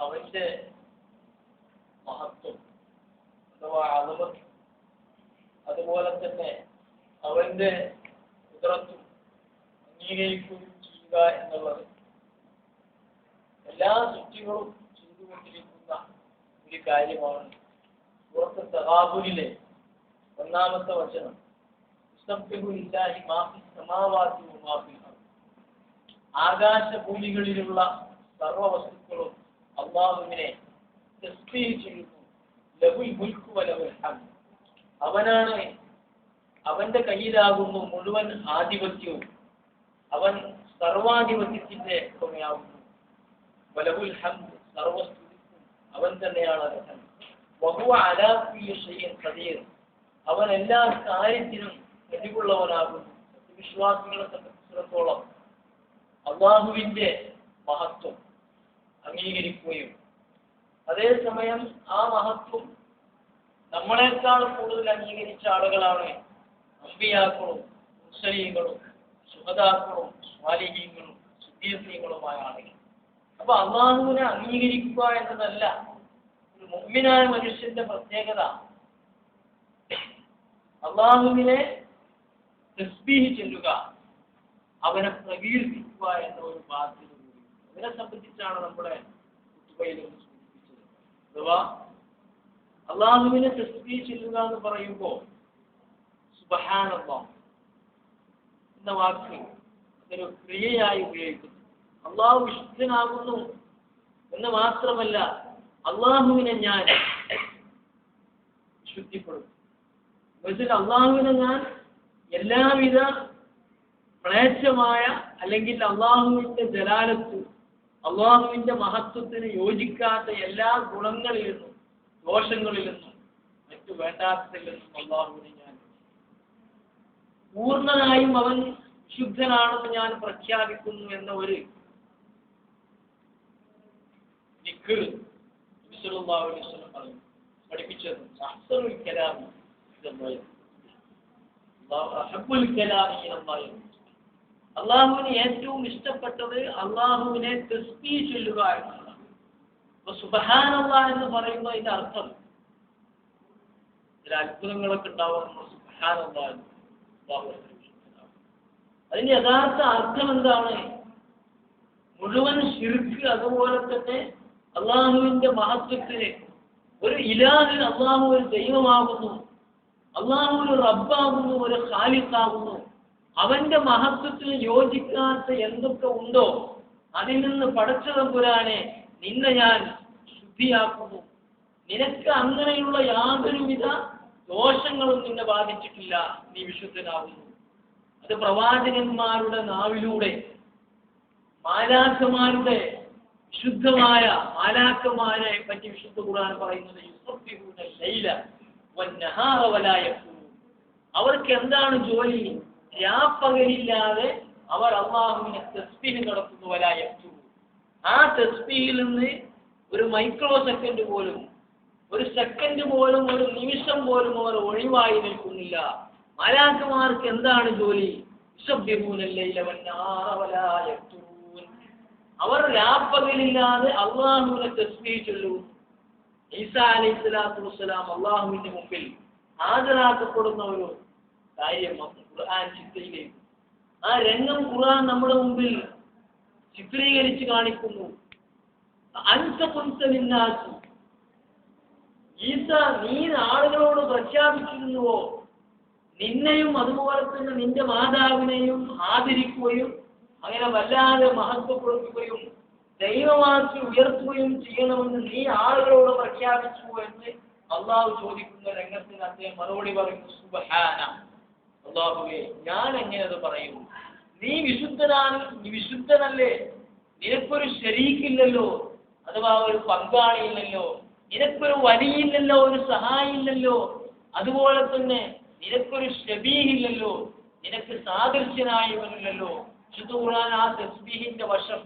അവന്റെ മഹത്വം അഥവാ അളവ്, അതുപോലെ തന്നെ അവന്റെ കുതിരത്തും അംഗീകരിക്കുകയും ചെയ്യുക എന്നുള്ളത് എല്ലാ സൃഷ്ടികളും ചെയ്തുകൊണ്ടിരിക്കുന്ന ഒരു കാര്യമാണ്. സൂറത്ത് തഗാബുനിലെ 1-ാമത്തെ വചനം, ആകാശഭൂമികളിലുള്ള സർവ വസ്തുക്കളും അല്ലാഹുവിനെ തസ്ബീഹ് ചെയ്യുന്നു. ലഹുൽ മുൽക്കു വലഹുൽ ഹംദ്. അവനാണ്, അവന്റെ കയ്യിലാകുന്നു മുഴുവൻ ആധിപത്യവും, അവൻ സർവാധിപത്യത്തിന്റെ ഉടമയാകുന്നു. വലഹുൽ ഹംദ്, സർവസ്തുതിക്കും അവൻ തന്നെയാണ് അർഹൻ. വഹുവ അലാ കുല്ലി ഷൈഇൻ ഖദീർ, അവൻ എല്ലാ കാര്യത്തിനും കഴിവുള്ളവനാകുന്നു. വിശ്വാസികളെ സംബന്ധിച്ചിടത്തോളം അല്ലാഹുവിന്റെ മഹത്വം അംഗീകരിക്കുകയും അതേസമയം ആ മഹത്വം നമ്മളെക്കാൾ കൂടുതൽ അംഗീകരിച്ച ആളുകളാണ് അംബിയാക്കളും മുർസലീങ്ങളും ശുഹദാക്കളും സ്വാലിഹീങ്ങളും സിദ്ദീഖീങ്ങളുമായ ആളുകൾ. അപ്പൊ അല്ലാഹുവിനെ അംഗീകരിക്കുക എന്നതല്ല ഒരു മുഅ്മിനായ മനുഷ്യന്റെ പ്രത്യേകത. അല്ലാഹുവിനെ തസ്ബീഹ് ചൊല്ലുക, അവനെ പ്രകീർത്തിക്കുക എന്ന ഒരു ബാധ്യത കൂടി. അതിനെ സംബന്ധിച്ചാണ് നമ്മുടെ കുത്തുബയിൽ സൂചിപ്പിച്ചത്. അഥവാ അല്ലാഹുവിനെ തസ്ബീഹ് ചൊല്ലുക എന്ന് പറയുമ്പോൾ സുബ്ഹാനല്ലാഹ് എന്ന വാക്ക് ഒരു ക്രിയയായി ഉപയോഗിക്കുന്നു. അല്ലാഹു വിശുദ്ധനാകുന്നു എന്ന് മാത്രമല്ല, അല്ലാഹുവിനെ ഞാൻ ശുദ്ധിപ്പെടുത്തും. അല്ലാഹുവിനെ ഞാൻ എല്ലാവിധ മ്ലേച്ഛമായ അല്ലെങ്കിൽ അല്ലാഹുവിന്റെ ജലാലത്ത്, അല്ലാഹുവിന്റെ മഹത്വത്തിന് യോജിക്കാത്ത എല്ലാ ഗുണങ്ങളിൽ നിന്നും ദോഷങ്ങളിൽ നിന്നും മറ്റു വേണ്ടാത്തതിൽ നിന്നും അല്ലാഹുവിനെ ഞാൻ പൂർണ്ണനായും അവൻ വിശുദ്ധനാണെന്ന് ഞാൻ പ്രഖ്യാപിക്കുന്നു എന്ന ഒരു ദിക്ർ നബി സല്ലല്ലാഹു അലൈഹി വസല്ലം പഠിപ്പിച്ചത്. അഹ്സനുൽ കലാമി അള്ളാഹുവിന് ഏറ്റവും ഇഷ്ടപ്പെട്ടത് അള്ളാഹുവിനെ തസ്ബീഹ് ചൊല്ലുക എന്നതാണ്. അപ്പൊ സുബ്ഹാനല്ലാഹ് എന്ന് പറയുമ്പോൾ ഇതിന്റെ അർത്ഥം ചില അത്ഭുതങ്ങളൊക്കെ ഉണ്ടാവും. സുബ്ഹാനല്ലാഹ് അതിന്റെ യഥാർത്ഥ അർത്ഥം എന്താണ്? മുഴുവൻ ശിർക്ക്, അതുപോലെ തന്നെ അള്ളാഹുവിന്റെ മഹത്വത്തിന് ഒരു ഇലാഹ്, അള്ളാഹു ഒരു ദൈവമാകുന്നു, അള്ളാഹു ഒരു റബ്ബാകുന്നു, ഒരു ഖാലിഖാകുന്നു. അവന്റെ മഹത്വത്തിന് യോജിക്കാത്ത എന്തൊക്കെ ഉണ്ടോ അതിൽ നിന്ന് പടച്ച തമ്പുരാനെ നിന്നെ ഞാൻ ശുദ്ധിയാക്കുന്നു. നിനക്ക് അങ്ങനെയുള്ള യാതൊരുവിധ ദോഷങ്ങളും നിന്നെ ബാധിച്ചിട്ടില്ല, നീ വിശുദ്ധനാകുന്നു. അത് പ്രവാചകന്മാരുടെ നാവിലൂടെ മാലാഖമാരുടെ വിശുദ്ധമായ മാലാഖമാരെ പറ്റി വിശുദ്ധ ഖുർആൻ പറയുന്നത് യുസബ്ബിഹൂന ലൈല വന്നഹാറ വലാ യഫ്തുറൂൻ. അവർക്ക് എന്താണ് ജോലി? രാപ്പകലില്ലാതെ അവർ അല്ലാഹുവിനെ തസ്ബീഹ് നടത്തുന്നു. വലാ യഫ്തുറൂൻ. ആ തസ്ബീഹിൽ നിന്ന് ഒരു മൈക്രോ സെക്കൻഡ് പോലും, ഒരു സെക്കൻഡ് പോലും, ഒരു നിമിഷം പോലും അവർ ഒഴിവായി നിൽക്കുന്നില്ല. മാലാഖമാർക്ക് എന്താണ് ജോലി? യുസബ്ബിഹൂന ലൈല വന്നഹാറ വലാ യഫ്തുറൂൻ. അവർ രാപ്പകലില്ലാതെ അല്ലാഹുവിനെ തസ്ബീഹ് ചൊല്ലുന്നു. ഈസാ അലൈഹിസ്സലാത്തു വസ്സലാം അല്ലാഹുവിന്റെ മുമ്പിൽ ഹാജരാക്കപ്പെടുന്ന ഒരു കാര്യം ഖുർആൻ ചിത്രീകരിക്കുന്നു. ആ രംഗം ഖുർആൻ നമ്മുടെ മുമ്പിൽ ചിത്രീകരിച്ച് കാണിക്കുന്നു. അൻത ഖുൽത ലിന്നാസ്, ഈസ നീ ആളുകളോട് പ്രഖ്യാപിച്ചിരുന്നുവോ നിന്നെയും അതുപോലെ തന്നെ നിന്റെ മാതാവിനെയും ആദരിക്കുകയും അങ്ങനെ വല്ലാതെ മഹത്വപ്പെടുത്തുകയും ദൈവമാക്കി ഉയർത്തുകയും ചെയ്യണമെന്ന് നീ ആളുകളോട് പ്രഖ്യാപിച്ചു എന്ന് അള്ളാഹു ചോദിക്കുന്ന രംഗത്തിന് അദ്ദേഹം മറുപടി പറയുന്നു, സുബ്ഹാന, അല്ലാഹുവേ ഞാൻ എങ്ങനെ അത് പറയും? നീ വിശുദ്ധനാണ്, നീ വിശുദ്ധനല്ലേ, നിനക്കൊരു ശരീക്കില്ലല്ലോ, അഥവാ ഒരു പങ്കാളിയില്ലല്ലോ, നിനക്കൊരു വലിയില്ലല്ലോ, ഒരു സഹായില്ലല്ലോ, അതുപോലെ തന്നെ നിനക്കൊരു ശബീഹില്ലല്ലോ, നിനക്ക് സാദൃശ്യനായവനില്ലല്ലോ. വിശുദ്ധ ഖുർആൻ ആ തസ്ബീഹിന്റെ വശം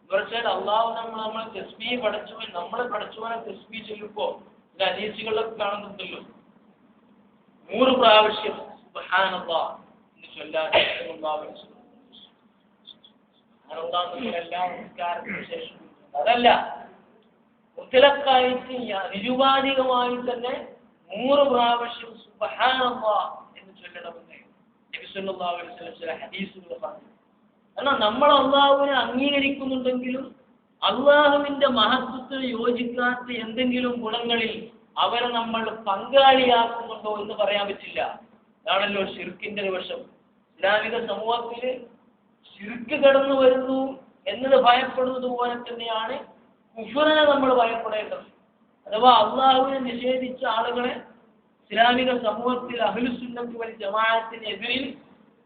തീർച്ചയായിട്ടും അള്ളാഹു നമ്മളെ തസ്ബീഹ് പഠിച്ചവൻ, നമ്മളെ പഠിച്ചവനെ തസ്ബീഹ് ചൊല്ലുമ്പോ ഇത് അനീസികളൊക്കെ കാണുന്നുണ്ടല്ലോ, 100 പ്രാവശ്യം സുബ്ഹാനല്ലാഹ് എന്ന് ചൊല്ലാൻ എല്ലാം നിസ്കാരത്തിന് ശേഷം. അതല്ല, മുത്തലക്കായിട്ട് നിരുപാധികമായി തന്നെ 100 പ്രാവശ്യം സുബ്ഹാനല്ലാഹ് എന്ന് ചൊല്ലണമെന്ന് നബി സല്ലല്ലാഹു അലൈഹി വസല്ലം ചില ഹദീസുകൾ പറഞ്ഞു. കാരണം നമ്മൾ അള്ളാഹുവിനെ അംഗീകരിക്കുന്നുണ്ടെങ്കിലും അള്ളാഹുവിന്റെ മഹത്വത്തിന് യോജിക്കാത്ത എന്തെങ്കിലും ഗുണങ്ങളിൽ അവരെ നമ്മൾ പങ്കാളിയാക്കുന്നുണ്ടോ എന്ന് പറയാൻ പറ്റില്ല. അതാണല്ലോ ശിർക്കിന്റെ ഒരു വശം. ഇസ്ലാമിക സമൂഹത്തിൽ ശിർക്ക് കടന്നു വരുന്നു എന്നത് ഭയപ്പെടുന്നത് പോലെ തന്നെയാണ് കുഫറിനെ നമ്മൾ ഭയപ്പെടേണ്ടത്. അഥവാ അള്ളാഹുവിനെ നിഷേധിച്ച ആളുകളെ ഇസ്ലാമിക സമൂഹത്തിൽ അഹ്ലുസുന്നത്ത് വൽ ജമാഅത്തിനെതിരിൽ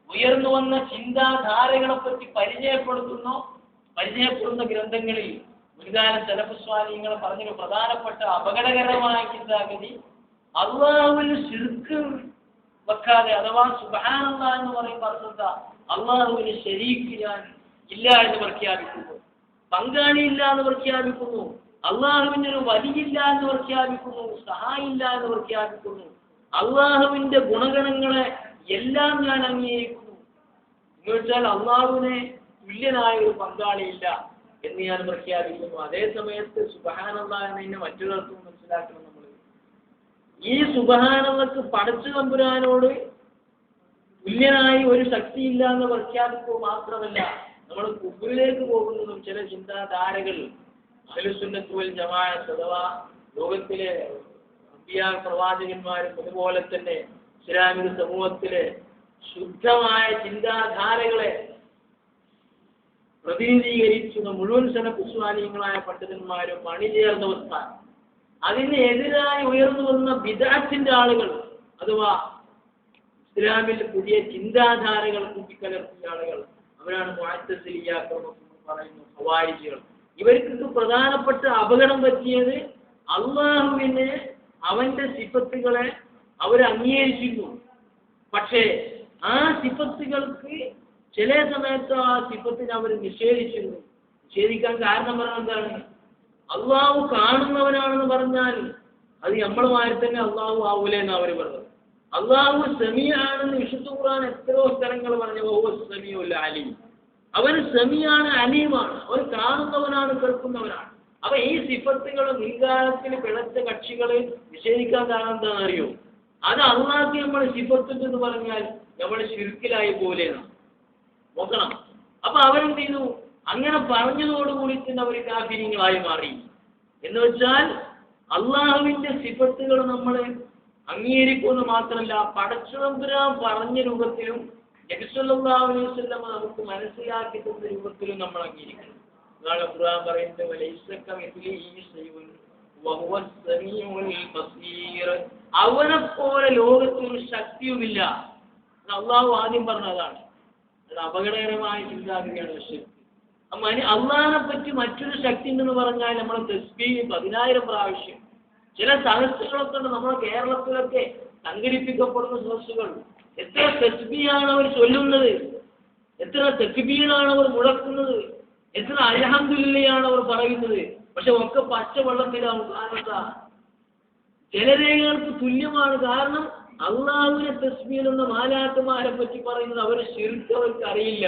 ഉയർന്നു വന്ന ചിന്താധാരകളെ പറ്റി പരിചയപ്പെടുന്ന ഗ്രന്ഥങ്ങളിൽ മുൻകാല സലഫ് സ്വാലിഹ്യങ്ങൾ പറഞ്ഞൊരു പ്രധാനപ്പെട്ട അപകടകരമായ ചിന്താഗതി അള്ളാഹുവിൽ ശിർക്ക് വെക്കാതെ, അഥവാ സുബ്ഹാനല്ലാഹ് എന്ന് പറയുന്ന അർത്ഥം അള്ളാഹുവിന് ശരീക്ക് ഞാൻ ഇല്ല എന്ന് പ്രഖ്യാപിക്കുന്നു, പങ്കാളിയില്ല എന്ന് പ്രഖ്യാപിക്കുന്നു, അള്ളാഹുവിന്റെ ഒരു വലിയില്ല എന്ന് പ്രഖ്യാപിക്കുന്നു, സഹായില്ല എന്ന് പ്രഖ്യാപിക്കുന്നു, അള്ളാഹുവിന്റെ ഗുണഗണങ്ങളെ എല്ലാം ഞാൻ അംഗീകരിക്കുന്നു എന്ന് വെച്ചാൽ അള്ളാഹുവിനെ തുല്യനായ ഒരു പങ്കാളിയില്ല എന്ന് ഞാൻ പ്രഖ്യാപിക്കുന്നു. അതേ സമയത്ത് സുബ്ഹാനല്ലാഹ് എന്നതിനെ മറ്റൊരർത്ഥം മനസ്സിലാക്കണം. നമ്മൾ ഈ സുബ്ഹാനല്ലാഹ്ക്ക് പടച്ചു തമ്പുരാനോട് തുല്യനായി ഒരു ശക്തിയില്ല എന്ന് പ്രഖ്യാപിക്കുക മാത്രമല്ല, നമ്മൾ കുഫറിലേക്ക് പോകുന്നതും ചില ചിന്താധാരകൾ അഹ്ലുസുന്നത്ത് വൽ ജമാഅത്ത് അഥവാ ലോകത്തിലെ അമ്പിയാ പ്രവാചകന്മാരും അതുപോലെ തന്നെ ഇസ്ലാമിക സമൂഹത്തിലെ ശുദ്ധമായ ചിന്താധാരകളെ പ്രതിനിധീകരിക്കുന്ന മുഴുവൻ സലഫ് സ്വാലിഹ്യങ്ങളായ പണ്ഡിതന്മാരും അണിചേർന്നവസ്ഥ, അതിനെതിരായി ഉയർന്നു വന്ന ബിദ്അത്തിന്റെ ആളുകൾ അഥവാ ഇസ്ലാമിൽ പുതിയ ചിന്താധാരകൾ കൂട്ടിക്കലർത്തിയ ആളുകൾ, അവരാണ് മുഅ്തസിലിയ്യകൾ പറയുന്ന ഖവാരിജികൾ. ഇവർക്ക് പ്രധാനപ്പെട്ട അപകടം പറ്റിയത് അള്ളാഹുവിനെ അവന്റെ സിഫത്തുകളെ അവർ അംഗീകരിച്ചിരുന്നു. പക്ഷേ ആ സിഫത്തുകൾക്ക് ചില സമയത്ത് ആ സിഫത്തിനെ അവർ നിഷേധിച്ചിരുന്നു. നിഷേധിക്കാൻ കാരണം പറഞ്ഞാൽ എന്താണ്? അള്ളാഹു കാണുന്നവനാണെന്ന് പറഞ്ഞാൽ അത് നമ്മളുമായി തന്നെ അള്ളാഹു ആവൂല എന്ന് അവർ പറഞ്ഞത്. അള്ളാഹു സമീആണെന്ന് വിശുദ്ധ ഖുർആൻ എത്രയോ സ്ഥലങ്ങൾ പറഞ്ഞു. സമീഉൽ അലീം, അവൻ സമീആണ്, അലീമാണ്, അവൻ കാണുന്നവനാണ്, കേൾക്കുന്നവനാണ്. അപ്പൊ ഈ സിഫത്തുകൾ മുൻകാലത്തിൽ പിഴച്ച കക്ഷികളെ നിഷേധിക്കാൻ കാരണം എന്താണെന്ന് അറിയോ? അത് അള്ളാഹ്ക്ക് നമ്മൾ സിഫത്ത് എന്ന് പറഞ്ഞാൽ നമ്മൾ ശിർക്കിലായി പോലെ നോക്കണം. അപ്പൊ അവരെന്ത് ചെയ്തു? അങ്ങനെ പറഞ്ഞതോടുകൂടി തന്നെ അവർ കാഫിരീങ്ങളായി മാറി. എന്ന് വെച്ചാൽ അള്ളാഹുവിന്റെ സിഫത്തുകൾ നമ്മൾ അംഗീകരിക്കുമെന്ന് മാത്രമല്ല, പടച്ചതമ്പുരാൻ പറഞ്ഞ രൂപത്തിലും നബി സല്ലല്ലാഹു അലൈഹി വസല്ലം നമുക്ക് മനസ്സിലാക്കി തന്ന രൂപത്തിലും നമ്മൾ അംഗീകരിക്കണം. അതാണ് ഖുർആൻ പറയുന്നത്, അവനെ പോലെ ലോകത്തൊരു ശക്തിയുമില്ല. അള്ളാഹു ആദ്യം പറഞ്ഞതാണ്. അത് അപകടകരമായ ചിന്താഗതിയാണ്. അള്ളാഹിനെ പറ്റി മറ്റൊരു ശക്തി ഉണ്ടെന്ന് പറഞ്ഞാൽ നമ്മൾ തസ്ബീഹ് 10,000 പ്രാവശ്യം, ചില സദസ്സുകളൊക്കെ ഉണ്ട് നമ്മുടെ കേരളത്തിലൊക്കെ സംഘടിപ്പിക്കപ്പെടുന്ന സദസ്സുകൾ. എത്ര തസ്ബീഹാണ് അവർ ചൊല്ലുന്നത്, എത്ര തക്ബീറാണ് അവർ മുഴക്കുന്നത്, എത്ര അൽഹംദുലില്ലയാണ് അവർ പറയുന്നത്. പക്ഷെ ഒക്കെ പച്ചവെള്ളത്തിലാണ്. കാരണം ജലരേഖകൾക്ക് തുല്യമാണ്. കാരണം അള്ളാഹുവിനെ തസ്ബീഹ് എന്ന മാലാഖമാരെ പറ്റി പറയുന്നത് അവർ ശിർക്ക് അവർക്ക് അറിയില്ല.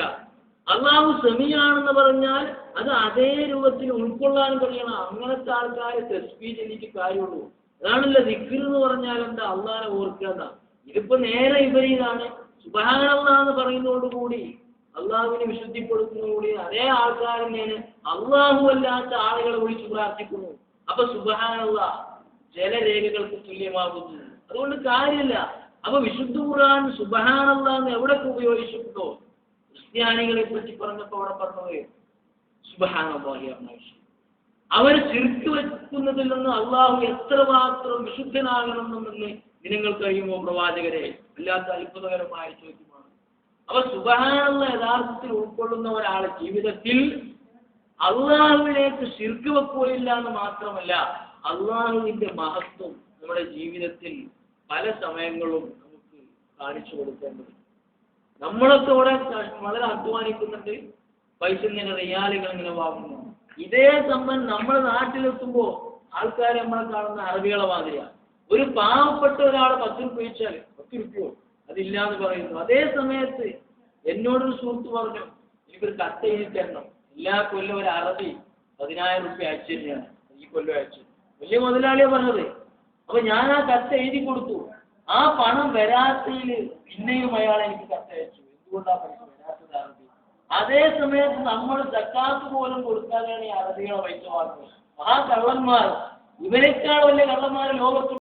അള്ളാഹു സമീആണെന്ന് പറഞ്ഞാൽ അത് അതേ രൂപത്തിൽ ഉൾക്കൊള്ളാൻ കഴിയണം. അങ്ങനത്തെ ആൾക്കാരെ തസ്ബീഹ് ചൊല്ലിയിട്ട് കാര്യമുള്ളൂ. അതാണല്ലോ ദിക്ർ എന്ന് പറഞ്ഞാൽ എന്താ? അള്ളാഹനെ ഓർക്കുക. ഇതിപ്പോ നേരെ വിപരീതമാണ്. സുബ്ഹാനല്ലാഹ് എന്ന് പറയുന്നതോടുകൂടി അള്ളാഹുവിനെ വിശുദ്ധിപ്പെടുത്തുന്നതോടുകൂടി അതേ ആൾക്കാർ തന്നെയാണ് അള്ളാഹു അല്ലാത്ത ആളുകളെ വിളിച്ച് പ്രാർത്ഥിക്കുന്നു. അപ്പൊ സുബ്ഹാനല്ലാഹ് ജലരേഖകൾക്ക് തുല്യമാകുന്നു. അതുകൊണ്ട് കാര്യമില്ല. അപ്പൊ വിശുദ്ധ ഖുർആൻ സുബ്ഹാനല്ലാഹ് എന്ന് എവിടൊക്കെ ഉപയോഗിച്ചിട്ടുണ്ടോ? ക്രിസ്ത്യാനികളെ പറ്റി പറഞ്ഞപ്പോ അവിടെ പറഞ്ഞത് സുബ്ഹാനല്ലാഹി, അവർ ശിർക്ക് വെക്കുന്നതിൽ നിന്ന് അള്ളാഹു എത്രമാത്രം വിശുദ്ധനാകണമെന്ന് നിങ്ങൾക്ക് കഴിയുമോ പ്രവാചകരെ? അല്ലാത്ത അത്ഭുതകരമായ ചോദ്യമാണ്. അപ്പൊ സുബ്ഹാനല്ലാഹ് യഥാർത്ഥത്തിൽ ഉൾക്കൊള്ളുന്ന ഒരാളെ ജീവിതത്തിൽ അള്ളാഹുവിലേക്ക് ശിർക്ക് വെക്കുകയില്ല എന്ന് മാത്രമല്ല, അള്ളാഹുവിന്റെ മഹത്വം നമ്മുടെ ജീവിതത്തിൽ പല സമയങ്ങളും നമുക്ക് കാണിച്ചു കൊടുക്കേണ്ടത്. നമ്മളൊക്കെ ഇവിടെ വളരെ അധ്വാനിക്കുന്നുണ്ട്, പൈസ ഇങ്ങനെ റിയാലുകൾ ഇങ്ങനെ വാങ്ങുന്നു. ഇതേ സംബന്ധം നമ്മുടെ നാട്ടിലെത്തുമ്പോൾ ആൾക്കാർ നമ്മളെ കാണുന്ന അറബികളെ മാതിരിയാണ്. ഒരു പാവപ്പെട്ട ഒരാൾ 10 രൂപ ചോദിച്ചാൽ 10 രൂപയോ അതില്ലാന്ന് പറയുന്നു. അതേ സമയത്ത് എന്നോടൊരു സുഹൃത്ത് പറഞ്ഞു, എനിക്കൊരു കത്ത് എഴുതി തരണം, എല്ലാ കൊല്ലം ഒരു അറബി 10,000 രൂപ അയച്ചു തന്നെയാണ്. ഈ കൊല്ലം അയച്ചു. വലിയ മുതലാളിയാ പറഞ്ഞത്. അപ്പൊ ഞാൻ ആ കത്ത് എഴുതി കൊടുത്തു. ആ പണം വരാത്തതിൽ പിന്നെയും അയാൾ എനിക്ക് കത്തയച്ചു. എന്തുകൊണ്ടാ പൈസ വരാത്തത്? അതേ സമയത്ത് നമ്മൾ സക്കാത്ത് പോലും കൊടുക്കാതെയാണ് ഈ അറബികളെ പൈസ വാങ്ങുന്നത്. ആ കള്ളന്മാർ, ഇവരെക്കാൾ വലിയ കള്ളന്മാർ ലോകത്ത്